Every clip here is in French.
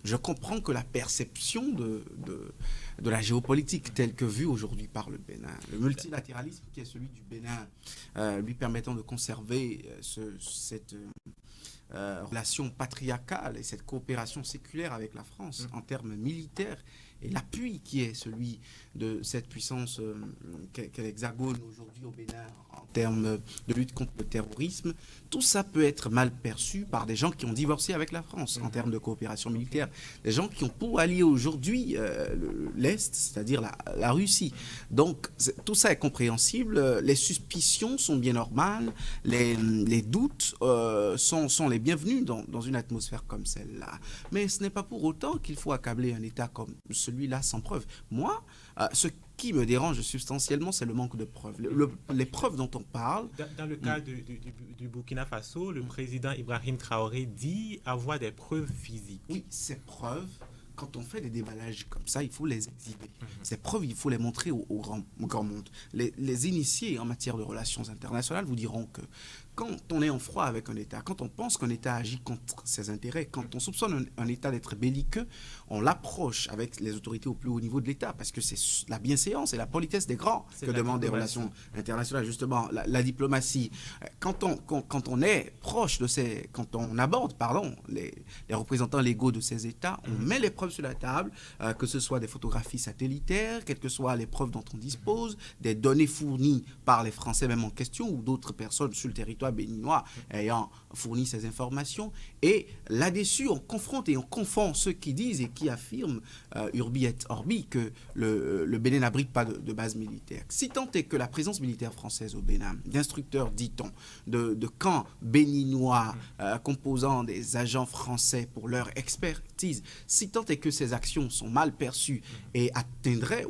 je comprends que la perception de la géopolitique telle que vue aujourd'hui par le Bénin, le multilatéralisme qui est celui du Bénin, lui permettant de conserver cette relation patriarcale et cette coopération séculaire avec la France en termes militaires et l'appui qui est celui de cette puissance qu'est l'Hexagone aujourd'hui au Bénin en termes de lutte contre le terrorisme, tout ça peut être mal perçu par des gens qui ont divorcé avec la France en termes de coopération militaire, des gens qui ont pour allier aujourd'hui l'Est, c'est-à-dire la Russie. Donc tout ça est compréhensible, les suspicions sont bien normales, les doutes sont les bienvenus dans une atmosphère comme celle-là. Mais ce n'est pas pour autant qu'il faut accabler un État comme celui-là sans preuve. Moi, ce qui me dérange substantiellement, c'est le manque de preuves. Les preuves dont on parle... Dans le cas du Burkina Faso, le président Ibrahim Traoré dit avoir des preuves physiques. Oui, ces preuves, quand on fait des déballages comme ça, il faut les exhiber. Ces preuves, il faut les montrer au grand monde. Les initiés en matière de relations internationales vous diront que quand on est en froid avec un État, quand on pense qu'un État agit contre ses intérêts, quand on soupçonne un État d'être belliqueux, on l'approche avec les autorités au plus haut niveau de l'État, parce que c'est la bienséance et la politesse des grands que demandent des relations internationales, justement, la diplomatie. Quand on est proche de quand on aborde, les représentants légaux de ces États, on met les preuves sur la table, que ce soit des photographies satellitaires, quelles que soient les preuves dont on dispose, des données fournies par les Français même en question, ou d'autres personnes sur le territoire béninois ayant fourni ces informations. Et là-dessus, on confronte et on confond ceux qui disent et qui affirment, urbi et orbi, que le Bénin n'abrite pas de base militaire. Si tant est que la présence militaire française au Bénin, d'instructeurs, dit-on, de camps béninois composant des agents français pour leur expertise, si tant est que ces actions sont mal perçues et attenteraient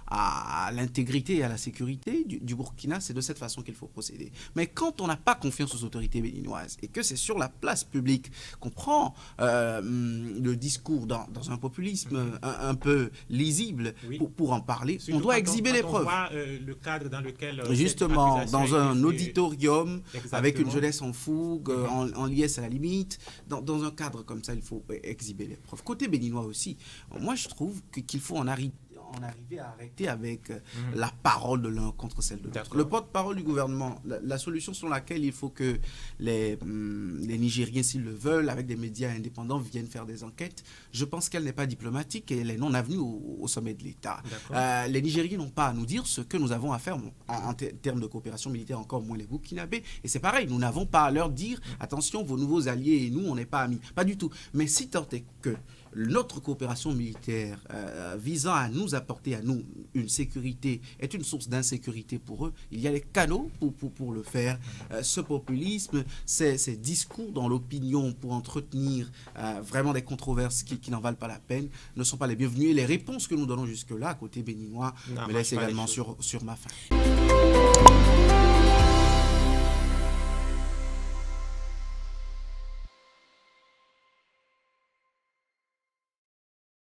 à l'intégrité et à la sécurité du Burkina, c'est de cette façon qu'il faut procéder. Mais quand on n'a pas confiance aux autorités béninoises et que c'est sur la place publique qu'on prend le discours dans un populisme un peu lisible pour en parler, surtout on doit exhiber les preuves. On voit le cadre dans lequel... Justement, dans un auditorium, avec une jeunesse en fougue, en liesse à la limite, dans un cadre comme ça, il faut exhiber les preuves. Côté béninois aussi, moi je trouve qu'il faut en arriver à arrêter avec la parole de l'un contre celle de l'autre. Le porte-parole du gouvernement, la solution selon laquelle il faut que les Nigériens, s'ils le veulent, avec des médias indépendants, viennent faire des enquêtes, je pense qu'elle n'est pas diplomatique et elle est non avenue au sommet de l'État. Les Nigériens n'ont pas à nous dire ce que nous avons à faire en termes de coopération militaire, encore moins les Burkinabés. Et c'est pareil, nous n'avons pas à leur dire attention, vos nouveaux alliés et nous, on n'est pas amis. Pas du tout. Mais si tant est que notre coopération militaire visant à nous apporter à nous une sécurité est une source d'insécurité pour eux, il y a les canaux pour le faire. Ce populisme, ces discours dans l'opinion pour entretenir vraiment des controverses qui n'en valent pas la peine ne sont pas les bienvenus. Et les réponses que nous donnons jusque-là, côté béninois, me laissent également sur ma faim.